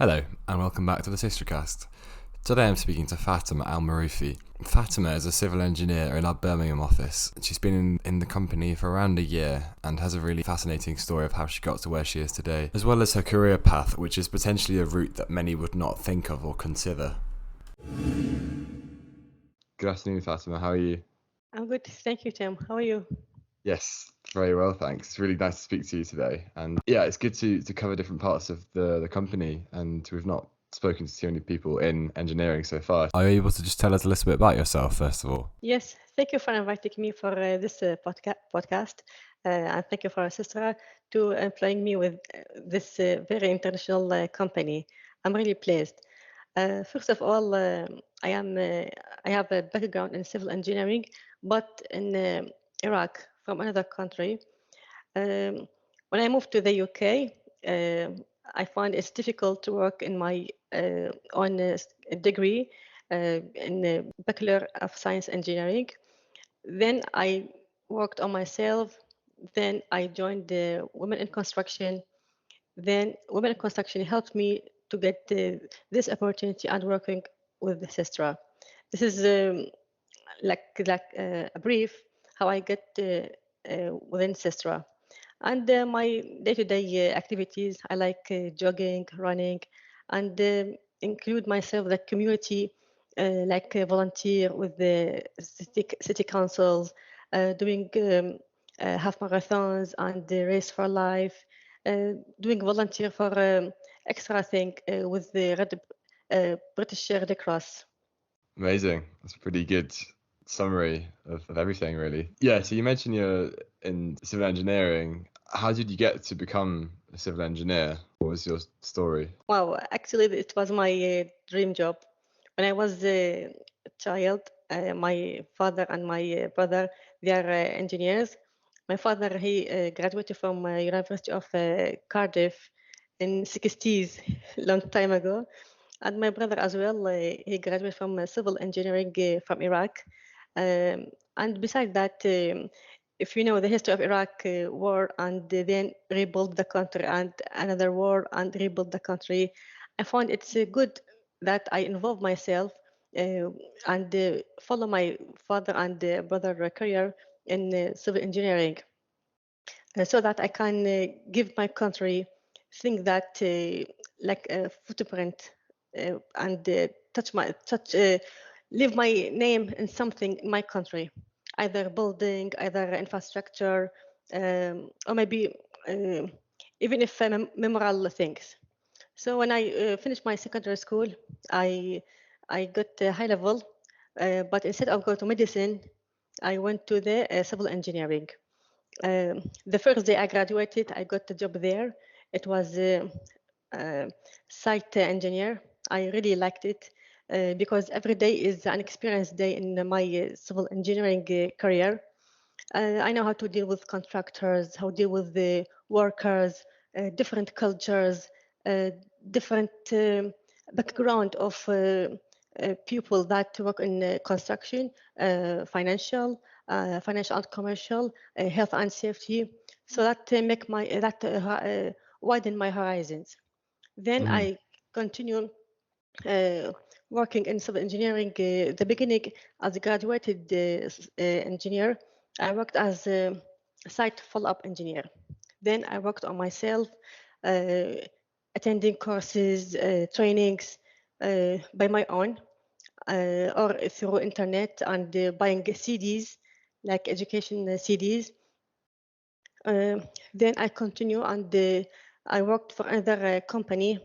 Hello, and welcome back to the SYSTRAcast. Today I'm speaking to Fatima Almaarofi. Fatima is a civil engineer in our Birmingham office. She's been in the company for around a year and has a really fascinating story of how she got to where she is today, as well as her career path, which is potentially a route that many would not think of or consider. Good afternoon, Fatima. How are you? I'm good. Thank you, Tim. How are you? Yes, very well, thanks. It's really nice to speak to you today. And yeah, it's good to cover different parts of the company, and we've not spoken to too many people in engineering so far. Are you able to just tell us a little bit about yourself, first of all? Yes, thank you for inviting me for this podcast. And thank you for SYSTRA to employing me with this very international company. I'm really pleased. First of all, I have a background in civil engineering, but in Iraq from another country. When I moved to the UK, I found it's difficult to work in my own degree in Bachelor of Science Engineering. Then I worked on myself. Then I joined the Women in Construction. Then Women in Construction helped me to get this opportunity and working with the SYSTRA. This is a brief how I get within SYSTRA. And my day-to-day activities, I like jogging, running, and include myself the community, volunteer with the city councils, doing half marathons and the race for life, doing volunteer for extra thing with the British Red Cross. Amazing. That's a pretty good summary of everything, really. Yeah, so you mentioned you're in civil engineering. How did you get to become a civil engineer? What was your story? Wow, actually, it was my dream job. When I was a child, my father and my brother, they are engineers. My father, he graduated from University of Cardiff in 60s, long time ago. And my brother as well, he graduated from civil engineering from Iraq. And besides that, if you know the history of Iraq war and then rebuild the country and another war and rebuild the country, I found it's good that I involve myself and follow my father and brother career in civil engineering so that I can give my country things that like a footprint and leave my name in something in my country, either building, either infrastructure, or maybe even if memorable things. So when I finished my secondary school, I I got a high level, but instead of going to medicine, I went to the civil engineering. The first day I graduated, I got a job there. It was a site engineer. I really liked it because every day is an experience day in my civil engineering career. I know how to deal with contractors, how to deal with the workers, different cultures, different background of people that work in construction, financial and commercial, health and safety. So that make my widen my horizons. Then Mm-hmm. I continue uh, working in civil engineering. The beginning, as a graduated engineer, I worked as a site follow-up engineer. Then I worked on myself, uh, attending courses, trainings by my own or through internet and buying CDs, like education CDs. Uh, then I continue and I worked for another company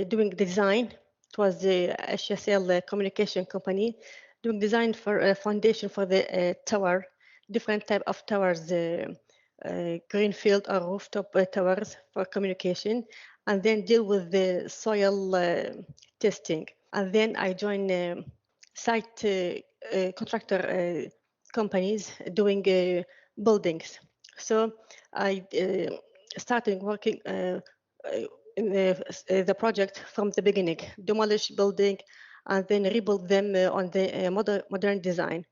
doing design. It was the HSL communication company doing design for a foundation for the tower, different type of towers, greenfield or rooftop towers for communication, and then deal with the soil testing. And then I joined site contractor companies doing buildings. So I started working in the project from the beginning, demolish building and then rebuild them on the modern design.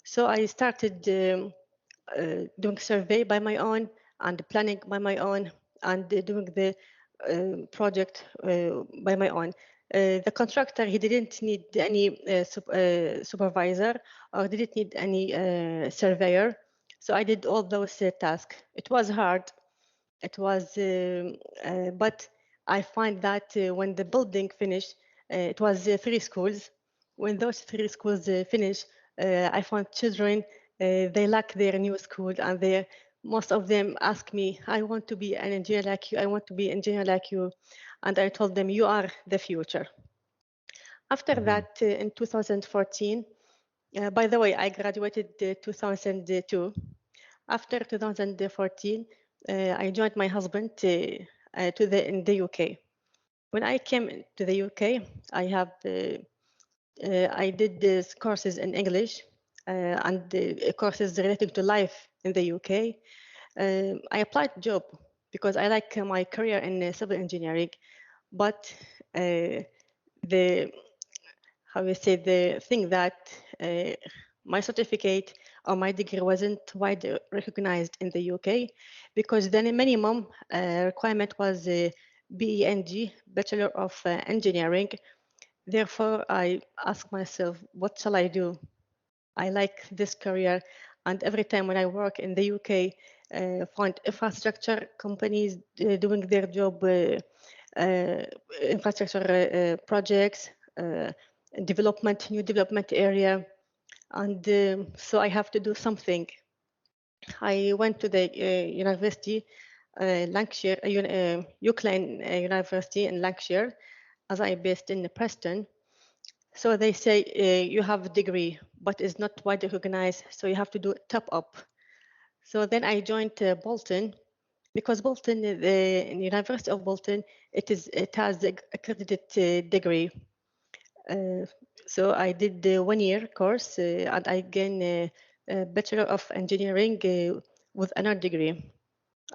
So I started doing survey by my own and planning by my own and doing the project by my own. The contractor, he didn't need any supervisor or didn't need any surveyor. So I did all those tasks. It was hard. It was, but I find that when the building finished, it was 3 schools. When those 3 schools finished, I found children, they like their new school, and most of them ask me, I want to be an engineer like you, I want to be an engineer like you. And I told them, you are the future. After that, in 2014, by the way, I graduated 2002. After 2014, I joined my husband in the UK. When I came to the UK, I did these courses in English and courses relating to life in the UK. I applied job because I like my career in civil engineering, but the the thing that my certificate or my degree wasn't widely recognized in the UK, because the minimum requirement was BEng, Bachelor of Engineering. Therefore, I asked myself, what shall I do? I like this career, and every time when I work in the UK, find infrastructure companies doing their job, infrastructure projects, new development area, and so I have to do something. I went to the university, Lancashire, Ukraine University in Lancashire, as I based in Preston. So they say you have a degree, but it's not widely recognized, so you have to do top up. So then I joined Bolton, because Bolton, the University of Bolton, it has the accredited degree. So I did the 1-year course and I gained a Bachelor of Engineering with another degree.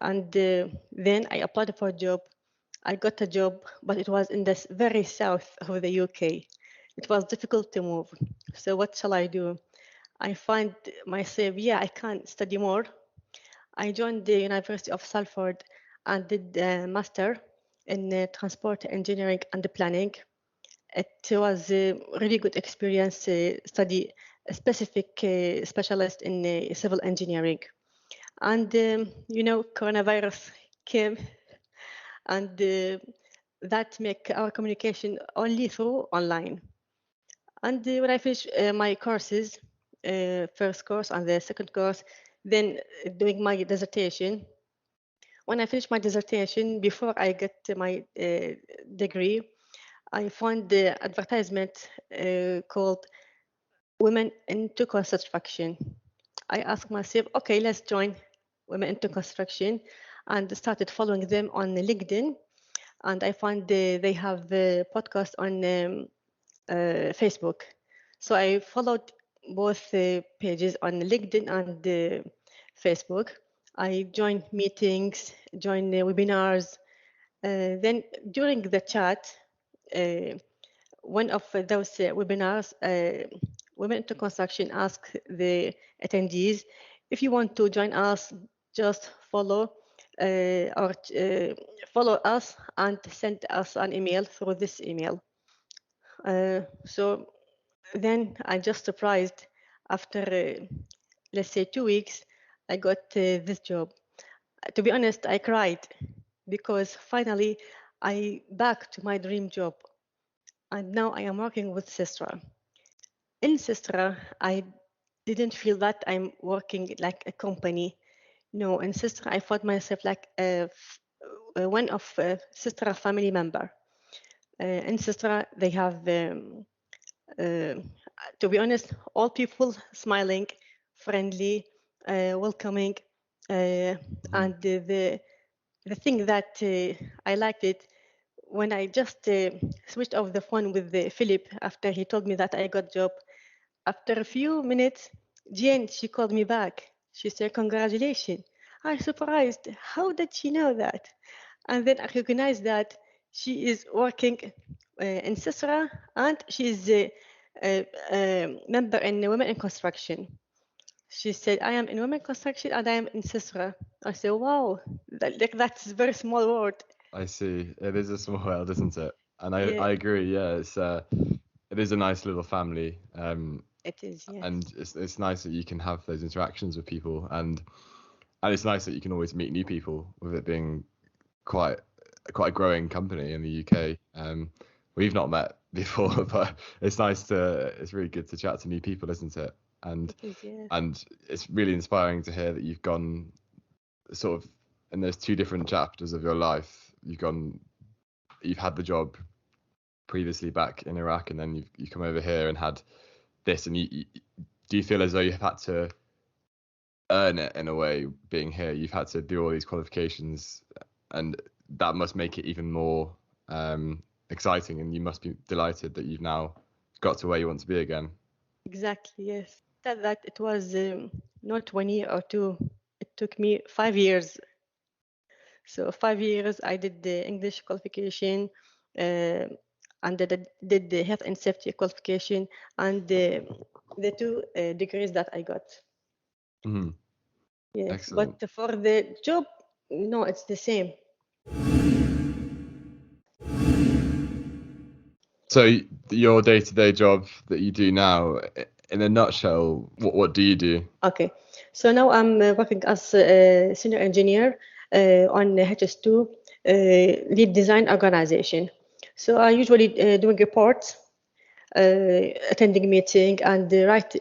And then I applied for a job. I got a job, but it was in the very south of the UK. It was difficult to move. So what shall I do? I find myself, I can't study more. I joined the University of Salford and did a master in transport engineering and planning. It was a really good experience, study a specific specialist in civil engineering. And, coronavirus came and that make our communication only through online. And when I finished my courses, first course and the second course, then doing my dissertation. When I finished my dissertation, before I get my degree, I found the advertisement called Women into Construction. I asked myself, okay, let's join Women into Construction, and started following them on LinkedIn. And I found they have a podcast on Facebook. So I followed both pages on LinkedIn and Facebook. I joined meetings, joined webinars. Then during the chat, one of those webinars, Women into Construction asked the attendees, if you want to join us, just follow follow us and send us an email through this email. So then I just surprised after, let's say 2 weeks, I got this job. To be honest, I cried because finally I back to my dream job. And now I am working with SYSTRA. In SYSTRA, I didn't feel that I'm working like a company. No, in SYSTRA, I thought myself like one of SYSTRA family member. In SYSTRA, they have to be honest, all people smiling, friendly, welcoming, and the thing that I liked it when I just switched off the phone with Philip after he told me that I got job. After a few minutes, Jane, she called me back. She said, "Congratulations." I surprised. How did she know that? And then I recognized that she is working in SYSTRA and she is a member in Women in Construction. She said, I am in Women in Construction and I am in SYSTRA. I said, wow, that's a very small word. I see. It is a small world, isn't it? And Yeah, I agree. Yeah, it is a nice little family. it is. Yes, And it's nice that you can have those interactions with people, and it's nice that you can always meet new people with it being quite quite a growing company in the UK. We've not met before, but it's really good to chat to new people, isn't it? And it is. Yeah, and it's really inspiring to hear that you've gone sort of in those two different chapters of your life. You've had the job previously back in Iraq, and then you come over here and had this, and do you feel as though you've had to earn it in a way being here? You've had to do all these qualifications, and that must make it even more exciting, and you must be delighted that you've now got to where you want to be again. exactly. Yes, that it was not 1 year or two. It took me 5 years. So 5 years I did the English qualification, uh, and did the health and safety qualification, and the two degrees that I got. Hmm. Yes, Excellent. but for the job, no, it's the same. So your day-to-day job that you do now, in a nutshell, what do you do? Okay, so now I'm working as a senior engineer on HS2 lead design organization. So I usually doing reports, attending meeting, and writing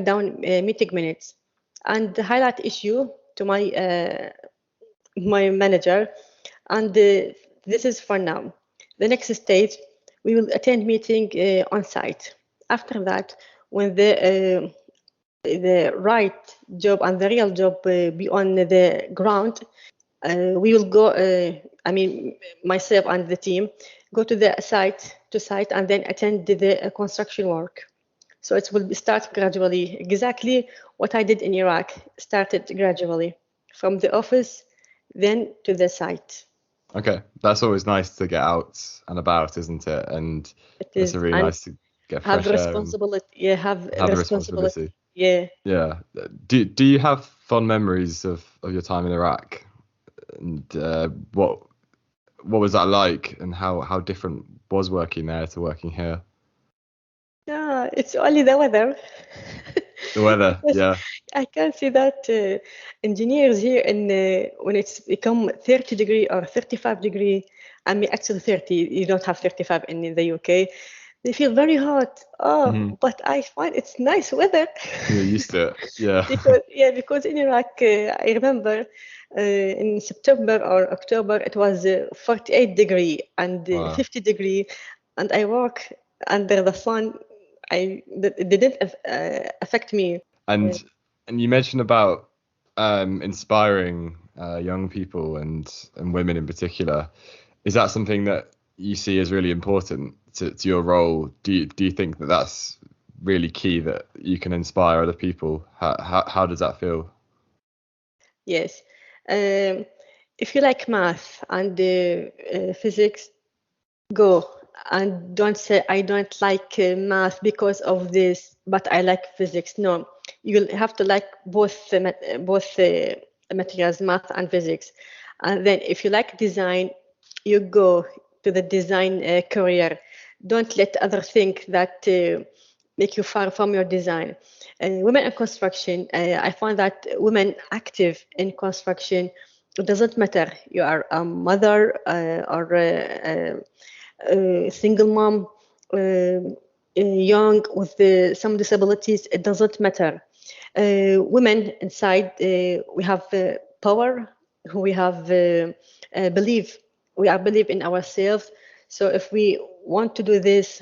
down meeting minutes, and highlight issue to my manager. And this is for now. The next stage, we will attend meeting on site. After that, when the right job and the real job be on the ground, we will go. I mean, myself and the team go to the site and then attend the construction work. So it will start gradually. Exactly what I did in Iraq started gradually from the office, then to the site. Okay, that's always nice to get out and about, isn't it? And It it's a is, really and nice to get have fresh air and responsibility. Yeah, have have the responsibility. responsibility. Yeah. Yeah. Do you have fond memories of your time in Iraq? And what was that like, and how different was working there to working here? Yeah, it's only the weather. The weather, Because yeah. I can see that engineers here in when it's become 30 degree or 35 degree, I mean actually 30, you don't have 35 in the UK. They feel very hot. Hmm. Oh, but I find it's nice weather. You're used to it. Yeah. Because in Iraq, I remember in September or October it was 48 degree and Wow. 50 degree, and I work under the sun. It didn't affect me. Yeah. And you mentioned about inspiring young people and women in particular. Is that something that you see as really important to your role? Do you think that that's really key, that you can inspire other people? How does that feel? Yes. Um, if you like math and physics, go, and don't say I don't like math because of this, but I like physics. No, you'll have to like both materials, math and physics. And then if you like design, you go to the design career. Don't let others think that make you far from your design. Women in construction, I find that women active in construction, it doesn't matter. You are a mother or single mom, young with some disabilities, it doesn't matter. Women inside, we have power, we have belief, we are believe in ourselves. So if we want to do this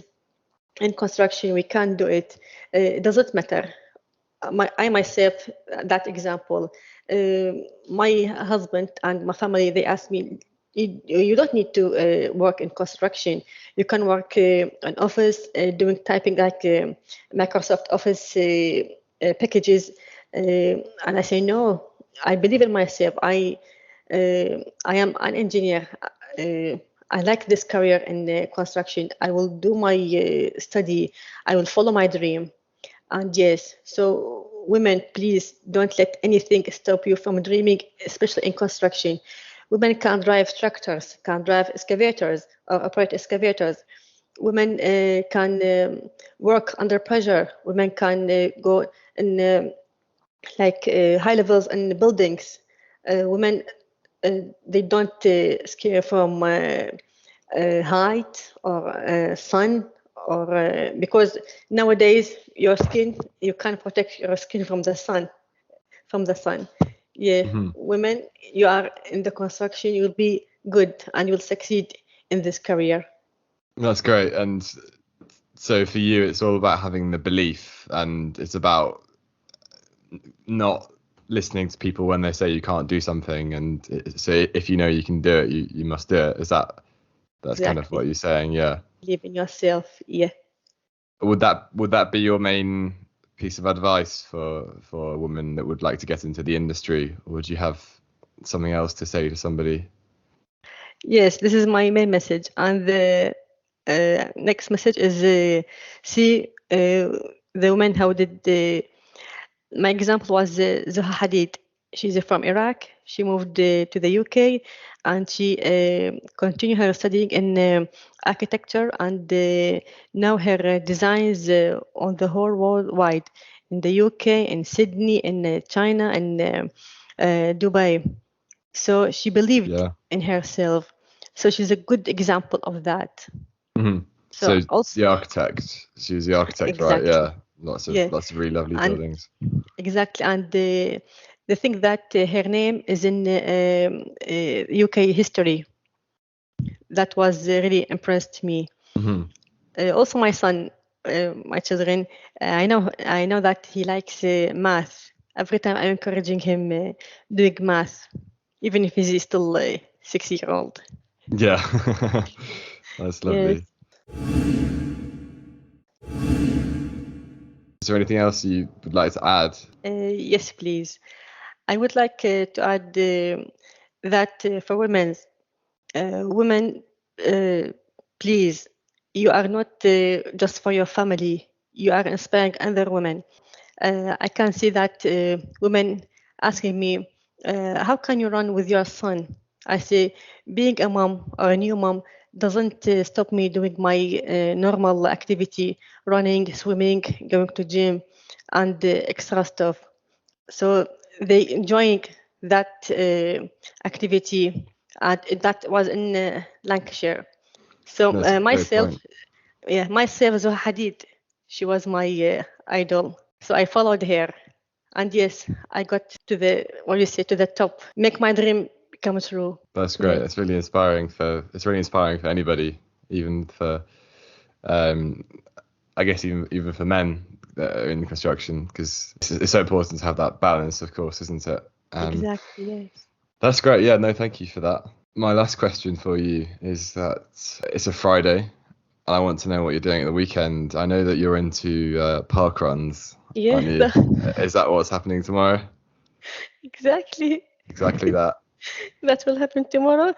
in construction, we can do it. It doesn't matter. I myself, that example, uh, my husband and my family, they asked me, you don't need to work in construction. You can work in office, doing typing like Microsoft Office packages. And I say, no, I believe in myself. I am an engineer. Uh, I like this career in construction. I will do my study. I will follow my dream. And yes, so women, please don't let anything stop you from dreaming, especially in construction. Women can drive tractors, can drive excavators, or operate excavators. Women can work under pressure. Women can go in high levels in buildings. Women they don't scare from height or sun, or because nowadays your skin, you can protect your skin from the sun. Yeah, women, you are in the construction, you'll be good and you'll succeed in this career. That's great. And so for you, it's all about having the belief, and it's about not listening to people when they say you can't do something. And so if you know you can do it, you must do it. That's exactly. Kind of what you're saying? Yeah. Believe in yourself. Yeah. Would that be your main piece of advice for a woman that would like to get into the industry, or would you have something else to say to somebody? Yes, this is my main message, and the next message is see the women how did my example was Zuha Hadid. She's from Iraq. She moved to the UK, and she continued her studying in architecture, and now her designs on the whole worldwide, in the UK, in Sydney, in China, and Dubai. So she believed in herself. So she's a good example of that. Mm-hmm. So also, the architect. She was the architect, exactly. Right? Yeah. Lots of really lovely buildings. Exactly, and the thing that her name is in UK history. That was really impressed me. Mm-hmm. Also, my son, my children, I know that he likes math. Every time I'm encouraging him doing math, even if he's still 6-year-old. Yeah, that's lovely. Yes. Is there anything else you would like to add? Yes, please. I would like to add that for women, please, you are not just for your family. You are inspiring other women. I can see that women asking me, how can you run with your son? I say, being a mom or a new mom doesn't stop me doing my normal activity, running, swimming, going to gym, and extra stuff. So they enjoying that activity, and that was in Lancashire. So myself, Zuha Hadid, she was my idol. So I followed her, and yes, I got to the top. Make my dream come true. That's great. That's really inspiring for anybody, even for I guess even for men that are in construction, because it's so important to have that balance, of course, isn't it? Exactly, yes. That's great. Yeah, no, thank you for that. My last question for you is that it's a Friday, and I want to know what you're doing at the weekend. I know that you're into park runs. Yeah. Is that what's happening tomorrow? Exactly. Exactly that. That will happen tomorrow,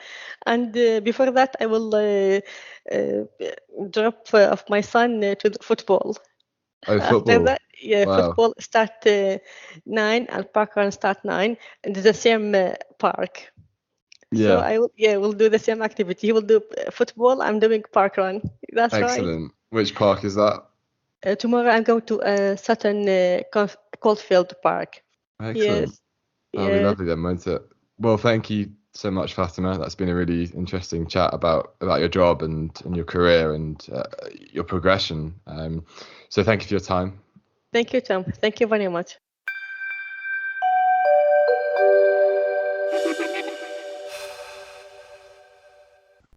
and before that, I will drop off my son to the football. Oh, football. After that, football start 9 and park run start 9, and the same park. Yeah. So we'll do the same activity. He will do football. I'm doing park run. That's excellent. Right. Which park is that? Tomorrow I'm going to Sutton Coldfield Park. Excellent. Yes. That'll be lovely then, won't it? Well, thank you so much, Fatima. That's been a really interesting chat about your job and your career and your progression. So thank you for your time. Thank you, Tom. Thank you very much.